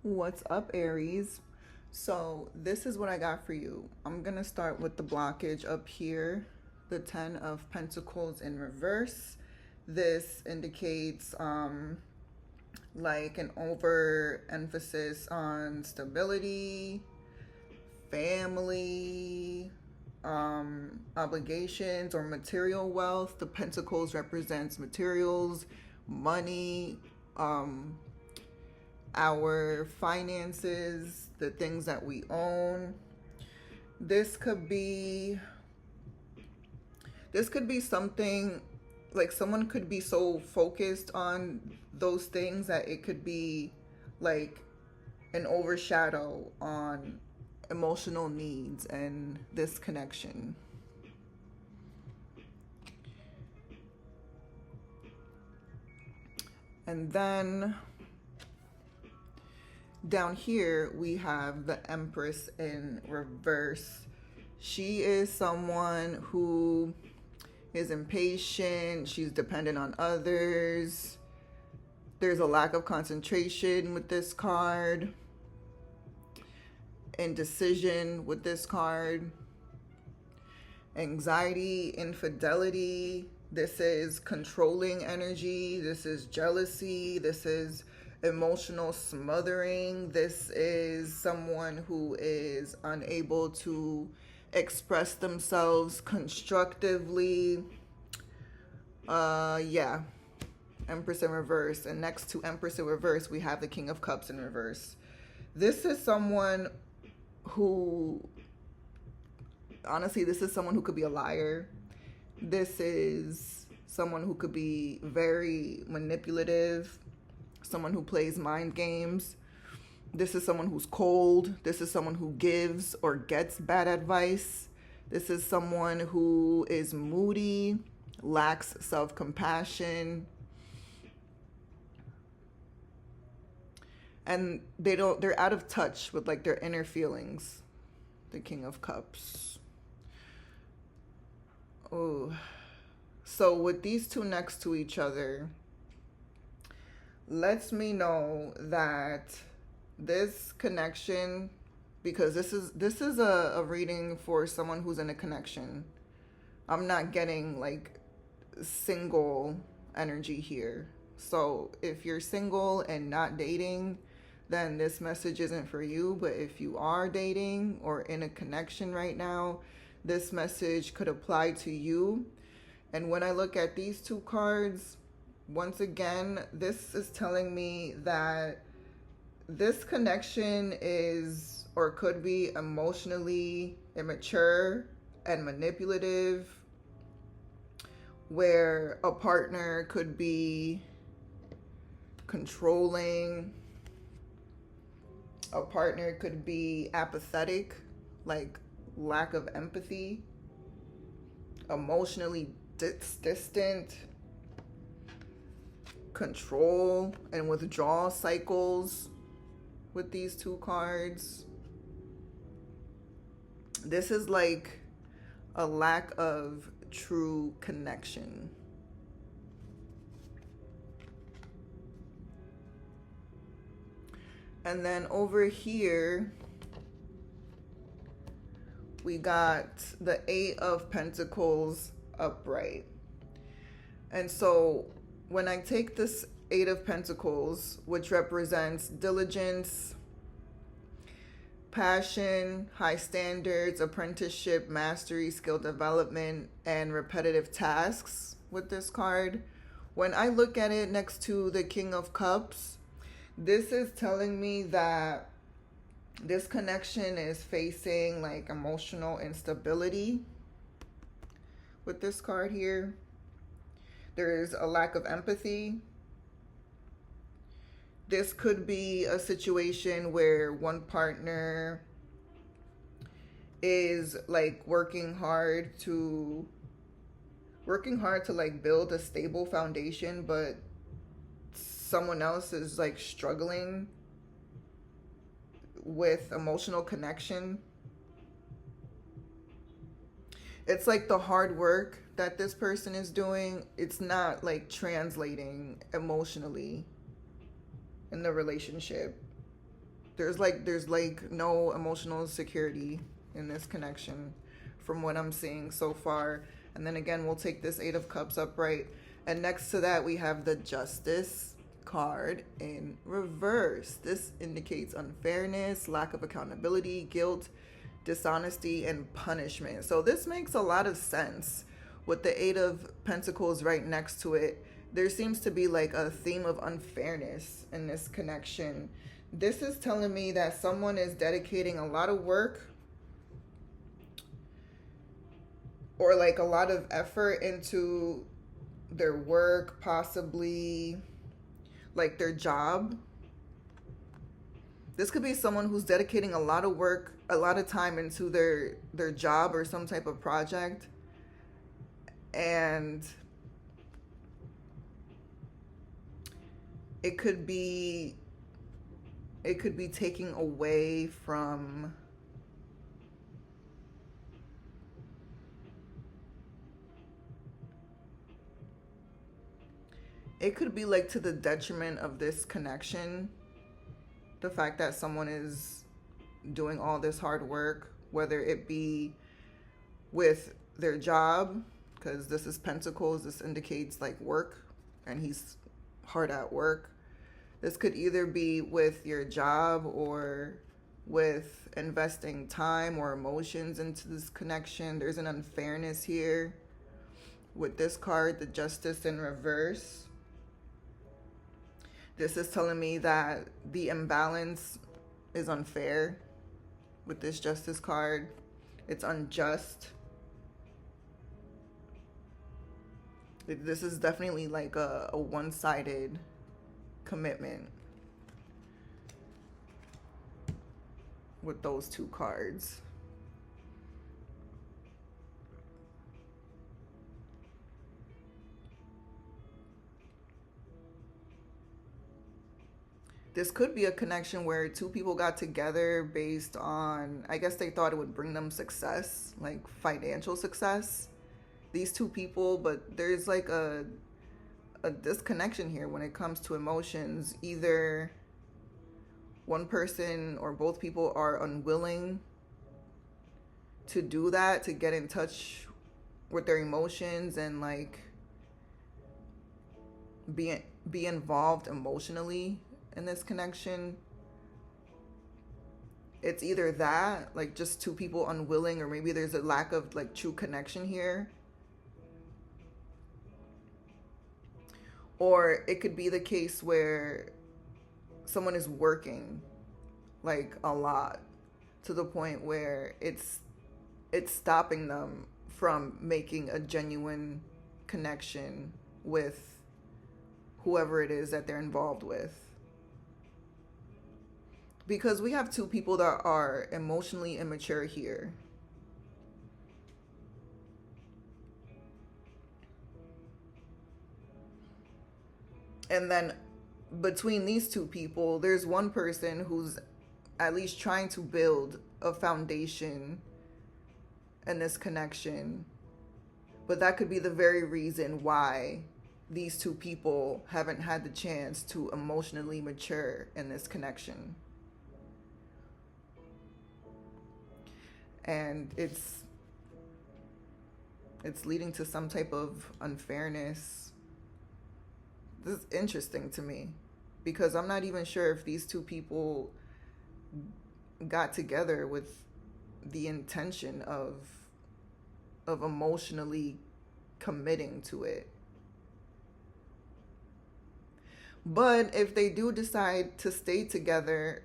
What's up, Aries? So this is what I got for you. I'm going to start with the blockage up here, the 10 of Pentacles in reverse. This indicates like an overemphasis on stability, family, obligations, or material wealth. The Pentacles represents materials, money, our finances, the things that we own. This could be something like someone could be so focused on those things that it could be like an overshadow on emotional needs and this connection. And then down here we have the Empress in reverse. She is someone who is impatient, she's dependent on others. There's a lack of concentration with this card, indecision with this card, anxiety, infidelity. This is controlling energy. This is jealousy. This is emotional smothering. This is someone who is unable to express themselves constructively. Yeah. Empress in reverse. And next to Empress in reverse, we have the King of Cups in reverse. This is someone who, honestly, this is someone who could be a liar. This is someone who could be very manipulative, someone who plays mind games. This is someone who's cold. This is someone who gives or gets bad advice. This is someone who is moody, lacks self-compassion, and they're out of touch with like their inner feelings. The King of Cups. Oh, so with these two next to each other, lets me know that this connection, because this is a reading for someone who's in a connection. I'm not getting like single energy here. So if you're single and not dating, then this message isn't for you. But if you are dating or in a connection right now, this message could apply to you. And when I look at these two cards, once again, this is telling me that this connection is or could be emotionally immature and manipulative, where a partner could be controlling, a partner could be apathetic, like lack of empathy, emotionally distant, control and withdrawal cycles with these two cards. This is like a lack of true connection. And then over here, we got the Eight of Pentacles upright. And so when I take this Eight of Pentacles, which represents diligence, passion, high standards, apprenticeship, mastery, skill development, and repetitive tasks with this card, when I look at it next to the King of Cups, this is telling me that this connection is facing like emotional instability with this card here. There is a lack of empathy. This could be a situation where one partner is like working hard to like build a stable foundation, but someone else is like struggling with emotional connection. It's like the hard work that this person is doing, it's not like translating emotionally in the relationship. There's like no emotional security in this connection from what I'm seeing so far. And then again, we'll take this 8 of Cups upright. And next to that, we have the Justice card in reverse. This indicates unfairness, lack of accountability, guilt, dishonesty, and punishment. So this makes a lot of sense with the 8 of Pentacles right next to it. There seems to be like a theme of unfairness in this connection. This is telling me that someone is dedicating a lot of work or like a lot of effort into their work, possibly like their job. This could be someone who's dedicating a lot of work, a lot of time into their job or some type of project. And it could be taking away from it could be like to the detriment of this connection. The fact that someone is doing all this hard work, whether it be with their job, because this is Pentacles, this indicates like work, and he's hard at work. This could either be with your job or with investing time or emotions into this connection. There's an unfairness here with this card, the Justice in reverse. This is telling me that the imbalance is unfair with this Justice card. It's unjust. This is definitely like a one-sided commitment with those two cards. This could be a connection where two people got together based on, I guess they thought it would bring them success, like financial success, these two people, but there's like a disconnection here when it comes to emotions. Either one person or both people are unwilling to do that, to get in touch with their emotions and like be involved emotionally in this connection. It's either that, like just two people unwilling, or maybe there's a lack of like true connection here. Or it could be the case where someone is working like a lot to the point where it's stopping them from making a genuine connection with whoever it is that they're involved with. Because we have two people that are emotionally immature here. And then between these two people, there's one person who's at least trying to build a foundation in this connection. But that could be the very reason why these two people haven't had the chance to emotionally mature in this connection. And it's leading to some type of unfairness. This is interesting to me because I'm not even sure if these two people got together with the intention of emotionally committing to it. But if they do decide to stay together,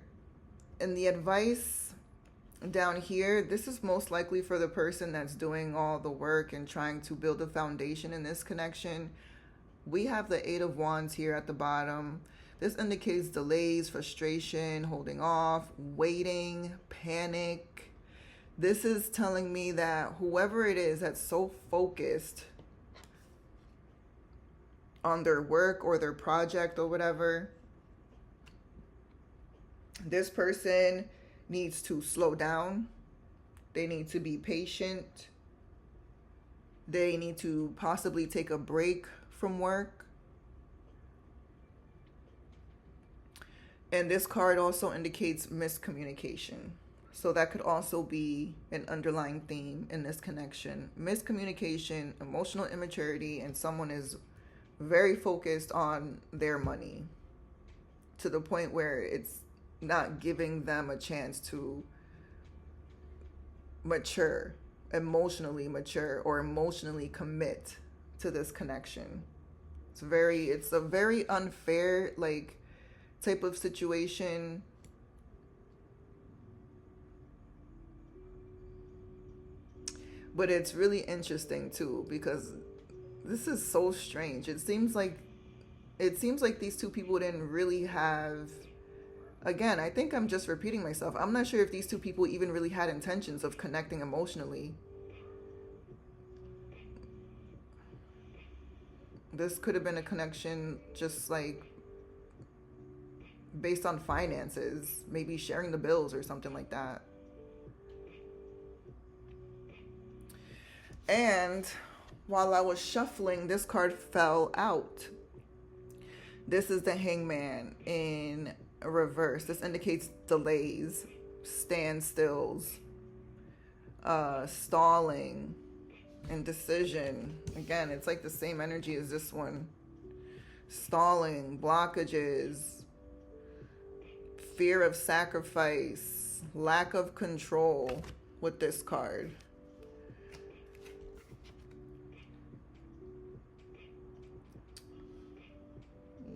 and the advice down here, this is most likely for the person that's doing all the work and trying to build a foundation in this connection. We have the 8 of Wands here at the bottom. This indicates delays, frustration, holding off, waiting, panic. This is telling me that whoever it is that's so focused on their work or their project or whatever, this person needs to slow down. They need to be patient. They need to possibly take a break from work. And this card also indicates miscommunication. So that could also be an underlying theme in this connection. Miscommunication, emotional immaturity, and someone is very focused on their money to the point where it's not giving them a chance to mature, emotionally mature, or emotionally commit to this connection. It's a very unfair, like, type of situation. But it's really interesting too, because this is so strange. It seems like these two people didn't really have, again, I think I'm just repeating myself. I'm not sure if these two people even really had intentions of connecting emotionally. This could have been a connection just like based on finances, maybe sharing the bills or something like that. And while I was shuffling, this card fell out. This is the Hangman in reverse. This indicates delays, standstills, stalling, indecision. Again, it's like the same energy as this one. Stalling, blockages, fear of sacrifice, lack of control with this card.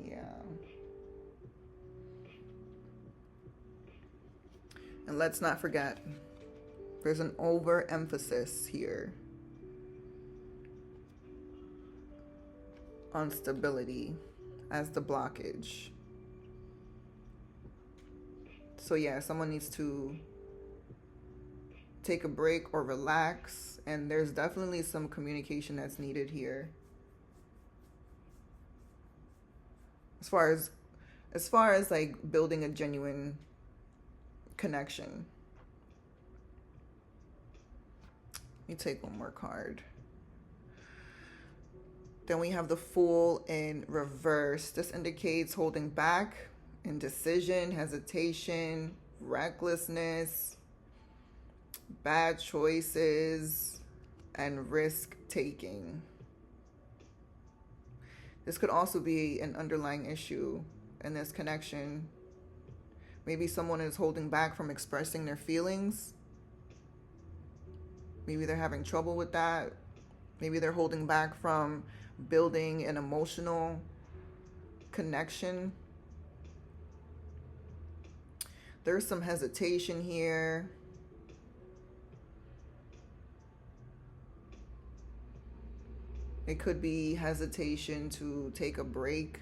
Yeah. And let's not forget, there's an overemphasis here on stability as the blockage. So yeah, someone needs to take a break or relax, and there's definitely some communication that's needed here. As far as like building a genuine connection. Let me take one more card. Then we have the Fool in reverse. This indicates holding back, indecision, hesitation, recklessness, bad choices, and risk taking. This could also be an underlying issue in this connection. Maybe someone is holding back from expressing their feelings. Maybe they're having trouble with that. Maybe they're holding back from building an emotional connection. There's some hesitation here. It could be hesitation to take a break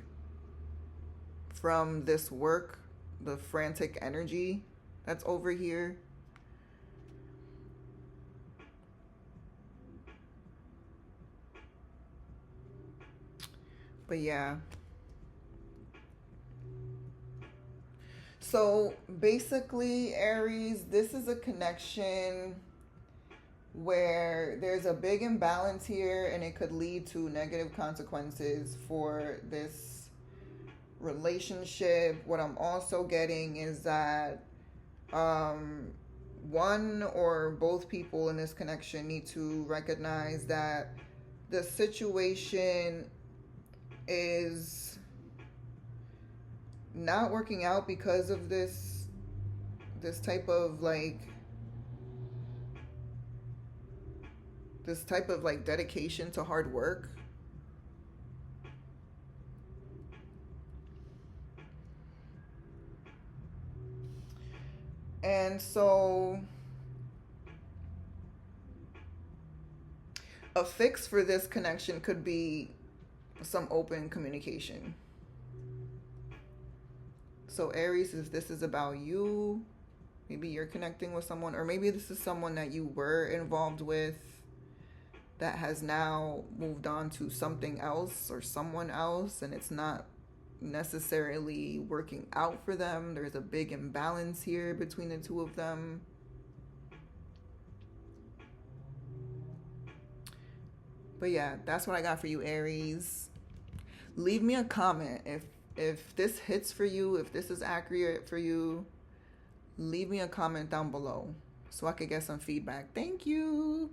from this work, the frantic energy that's over here. But yeah. So basically, Aries, this is a connection where there's a big imbalance here, and it could lead to negative consequences for this relationship. What I'm also getting is that one or both people in this connection need to recognize that the situation is not working out because of this type of like dedication to hard work. And so a fix for this connection could be some open communication. So Aries, if this is about you, maybe you're connecting with someone, or maybe this is someone that you were involved with that has now moved on to something else or someone else, and it's not necessarily working out for them. There's a big imbalance here between the two of them. But yeah, that's what I got for you, Aries. Leave me a comment if If this hits for you, if this is accurate for you, leave me a comment down below so I could get some feedback. Thank you.